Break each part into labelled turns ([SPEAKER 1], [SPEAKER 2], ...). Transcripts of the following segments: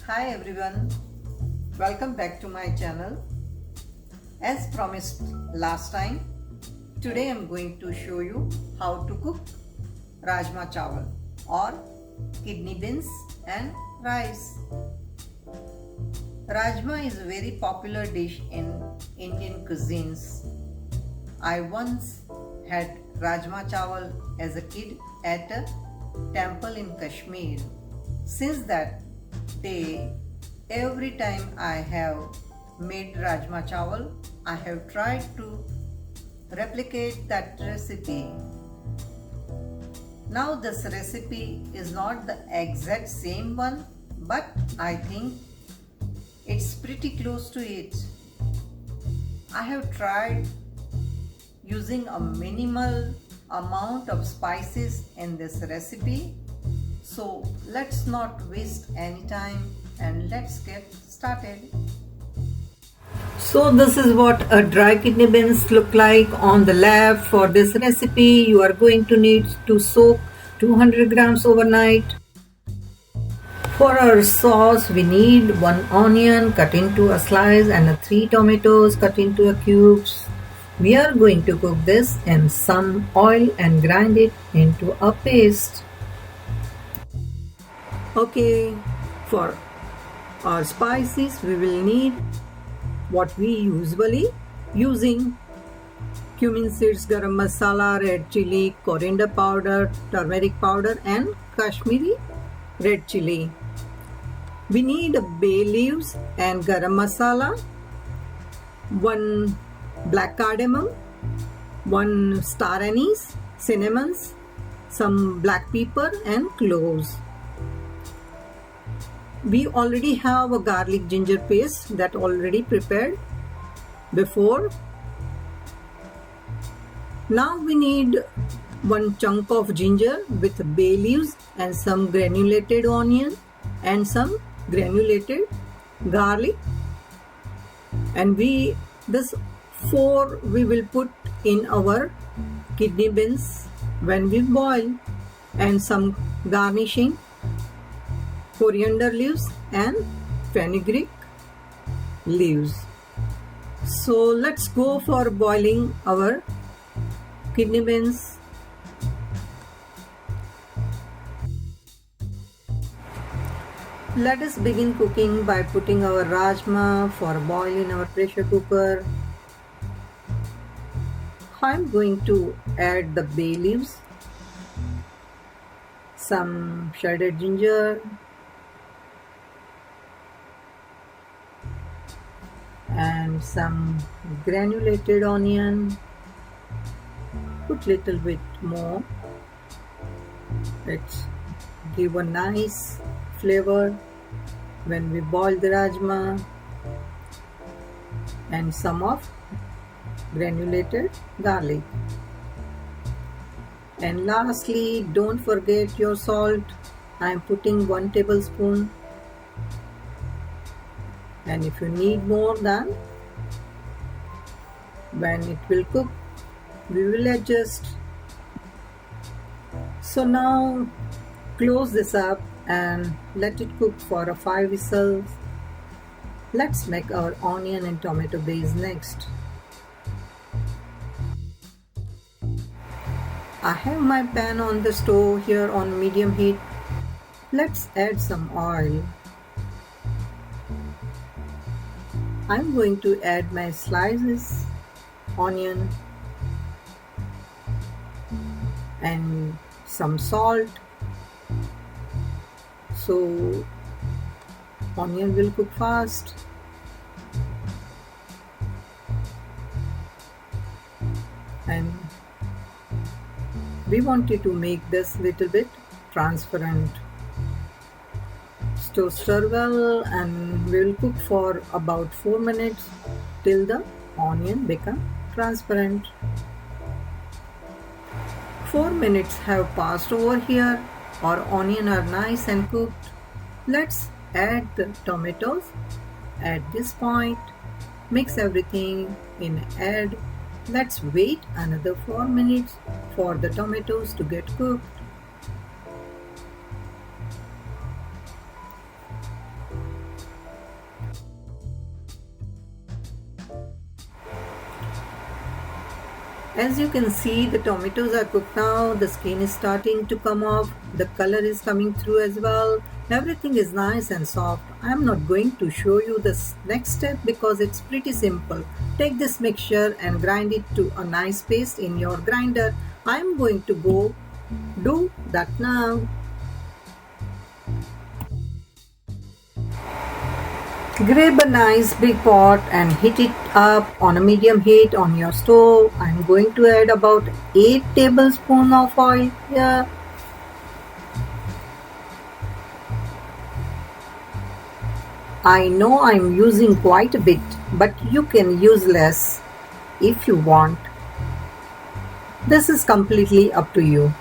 [SPEAKER 1] Hi everyone, welcome back to my channel. As promised last time, today I'm going to show you how to cook Rajma Chawal or kidney beans and rice. Rajma is a very popular dish in Indian cuisines. I once had Rajma Chawal as a kid at a temple in Kashmir. Since that day, every time I have made Rajma Chawal, I have tried to replicate that recipe. Now this recipe is not the exact same one, but I think it's pretty close to it. I have tried using a minimal amount of spices in this recipe. So let's not waste any time and let's get started. So this is what a dry kidney beans look like on the left. For this recipe, you are going to need to soak 200 grams overnight. For our sauce, we need 1 onion cut into a slice and 3 tomatoes cut into cubes. We are going to cook this in some oil and grind it into a paste. Okay, for our spices, we will need what we usually using: cumin seeds, garam masala, red chili, coriander powder, turmeric powder and Kashmiri red chili. We need bay leaves and garam masala, 1 black cardamom, 1 star anise, cinnamons, some black pepper and cloves. We already have a garlic ginger paste that already prepared before. Now we need 1 chunk of ginger with bay leaves and some granulated onion and some granulated garlic, and this 4 we will put in our kidney beans when we boil, and some garnishing coriander leaves and fenugreek leaves. So let's go for boiling our kidney beans. Let us begin cooking by putting our rajma for a boil in our pressure cooker. I'm going to add the bay leaves, some shredded ginger, and some granulated onion. Put little bit more. Let's give a nice flavor when we boil the rajma, and some of granulated garlic. And lastly, don't forget your salt. I am putting 1 tablespoon. And if you need more, than when it will cook, we will adjust. So now close this up and let it cook for 5 whistles. Let's make our onion and tomato base next. I have my pan on the stove here on medium heat. Let's add some oil. I'm going to add my slices, onion and some salt. So onion will cook fast. And we wanted to make this little bit transparent. So stir well, and we will cook for about 4 minutes till the onion become transparent. 4 minutes have passed over here. Our onion are nice and cooked. Let's add the tomatoes at this point. Mix everything in. Let's wait another 4 minutes for the tomatoes to get cooked. As you can see, the tomatoes are cooked now, the skin is starting to come off, the color is coming through as well. Everything is nice and soft. I am not going to show you the next step because it's pretty simple. Take this mixture and grind it to a nice paste in your grinder. I am going to go do that now. Grab a nice big pot and heat it up on a medium heat on your stove. I'm going to add about 8 tablespoons of oil here. I know I'm using quite a bit, but you can use less if you want. This is completely up to you.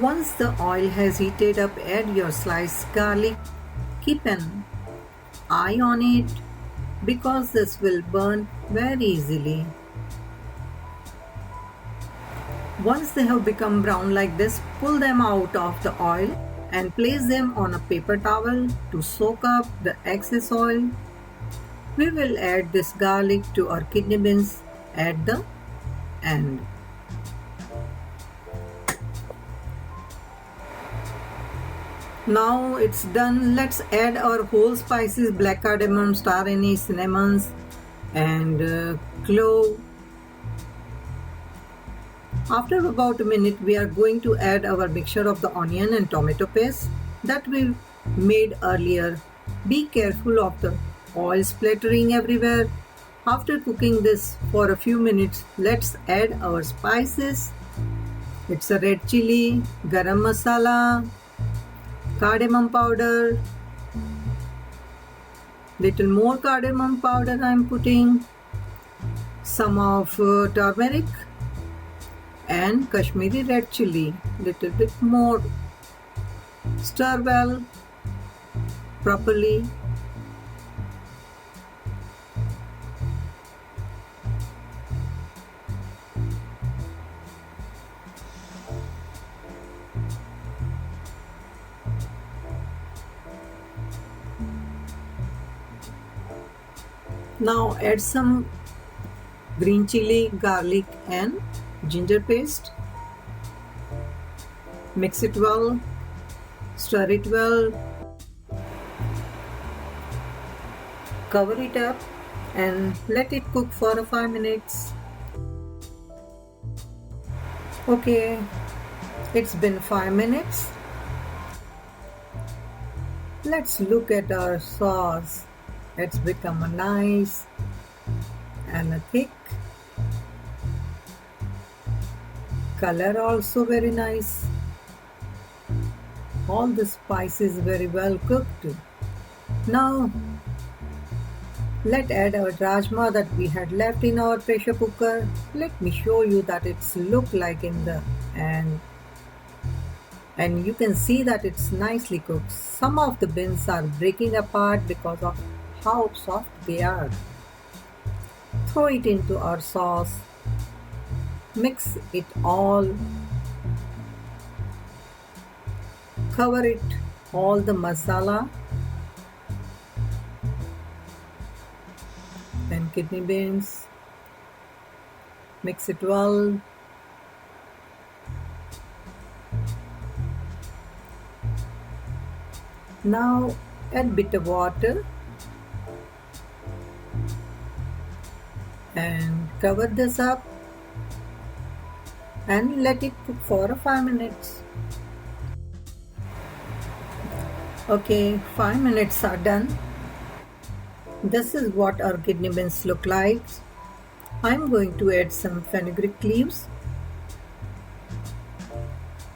[SPEAKER 1] Once the oil has heated up, add your sliced garlic. Keep an eye on it because this will burn very easily. Once they have become brown like this, pull them out of the oil and place them on a paper towel to soak up the excess oil. We will add this garlic to our kidney beans at the end. Now it's done. Let's add our whole spices, black cardamom, star anise, cinnamons and clove. After about a minute, we are going to add our mixture of the onion and tomato paste that we made earlier. Be careful of the oil splattering everywhere. After cooking this for a few minutes, let's add our spices. It's a red chili, garam masala, cardamom powder, little more cardamom powder I'm putting, some of turmeric and Kashmiri red chili, little bit more. Stir well properly. Now add some green chili, garlic and ginger paste. Mix it well, stir it well, cover it up and let it cook for 5 minutes. Okay, it's been 5 minutes. Let's look at our sauce. It's become a nice and a thick. Color also very nice. All the spices very well cooked. Now let's add our rajma that we had left in our pressure cooker. Let me show you that it's look like in the end. And you can see that it's nicely cooked. Some of the beans are breaking apart because of how soft they are. Throw it into our sauce. Mix it all. Cover it all the masala and kidney beans. Mix it well. Now add bit of water and cover this up and let it cook for 5 minutes. Okay, 5 minutes are done. This is what our kidney beans look like. I'm going to add some fenugreek leaves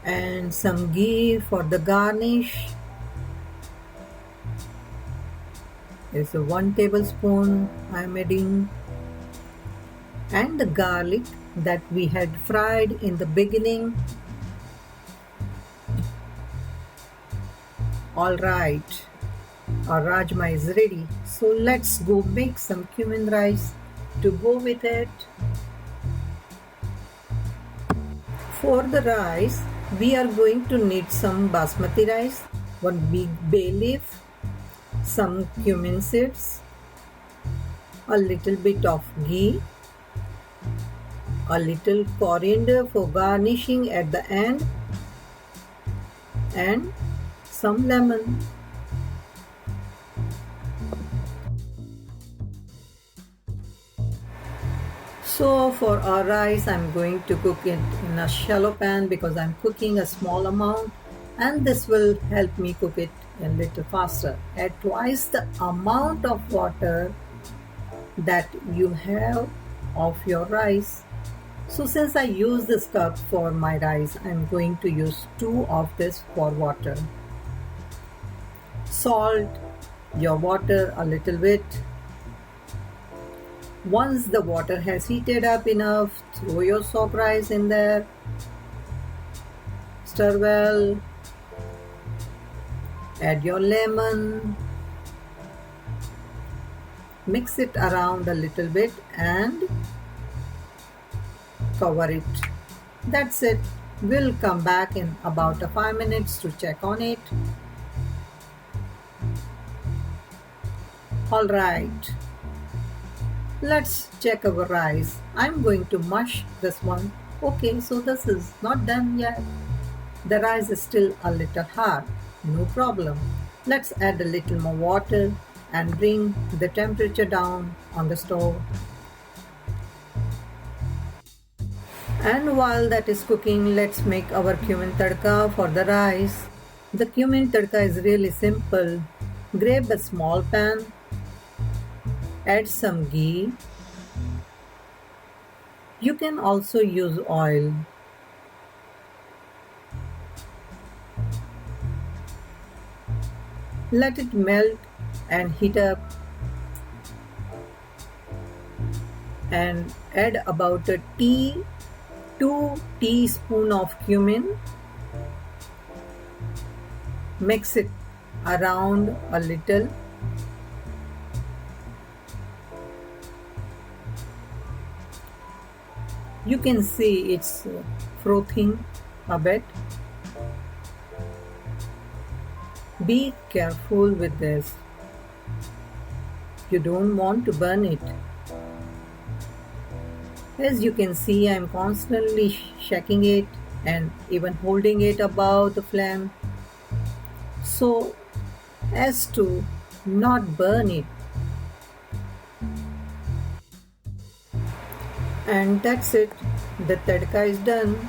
[SPEAKER 1] and some ghee for the garnish. There's a 1 tablespoon I'm adding, and the garlic that we had fried in the beginning. Alright, our rajma is ready. So let's go make some cumin rice to go with it. For the rice, We are going to need some basmati rice, one big bay leaf, some cumin seeds, a little bit of ghee, a little coriander for garnishing at the end, and some lemon. So for our rice, I'm going to cook it in a shallow pan because I'm cooking a small amount, and this will help me cook it a little faster. Add twice the amount of water that you have of your rice. So since I use this cup for my rice, I'm going to use 2 of this for water. Salt your water a little bit. Once the water has heated up enough, throw your soaked rice in there. Stir well. Add your lemon. Mix it around a little bit and cover it. That's it. We'll come back in about 5 minutes to check on it. Alright. Let's check our rice. I'm going to mush this one. Okay, so this is not done yet. The rice is still a little hard. No problem. Let's add a little more water and bring the temperature down on the stove. And while that is cooking, let's make our cumin tadka for the rice. The cumin tadka is really simple. Grab a small pan. Add some ghee. You can also use oil. Let it melt and heat up. And add about 2 teaspoons of cumin. Mix it around a little. You can see it's frothing a bit. Be careful with this. You don't want to burn it. As you can see, I'm constantly shaking it and even holding it above the flame so as to not burn it. And that's it. The tadka is done.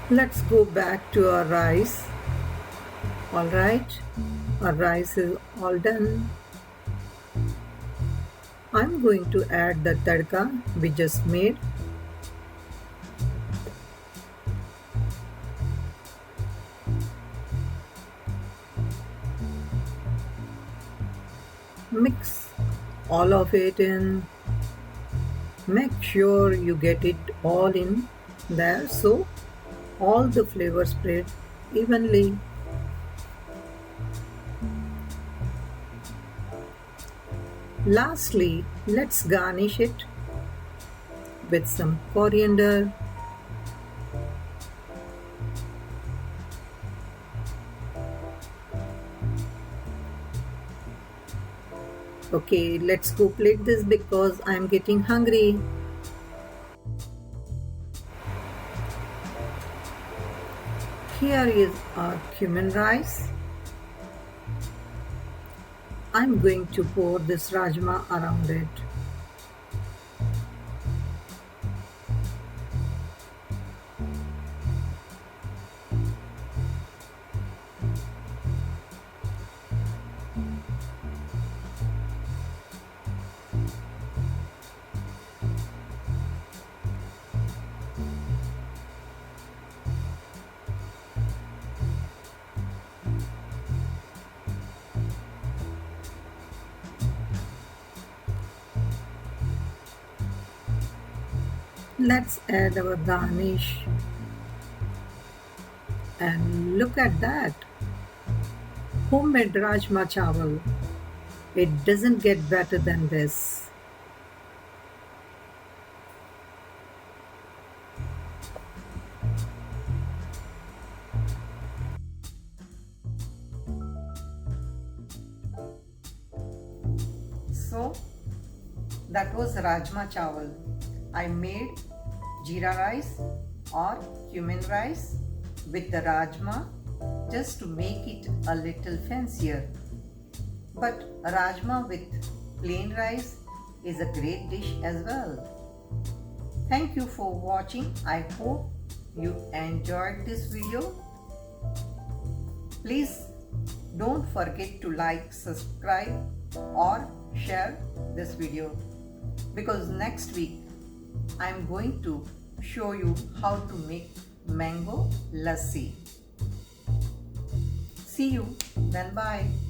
[SPEAKER 1] Let's go back to our rice. Alright, our rice is all done. I'm going to add the tadka we just made. Mix all of it in. Make sure you get it all in there so all the flavors spread evenly. Lastly, let's garnish it with some coriander. Okay, let's go plate this because I'm getting hungry. Here is our cumin rice. I'm going to pour this rajma around it. Let's add our garnish. And look at that. Homemade Rajma Chawal. It doesn't get better than this. So that was Rajma Chawal. I made Jeera Rice or cumin rice with the Rajma just to make it a little fancier. But Rajma with plain rice is a great dish as well. Thank you for watching. I hope you enjoyed this video. Please don't forget to like, subscribe or share this video, because next week I am going to show you how to make mango lassi. See you then. Bye.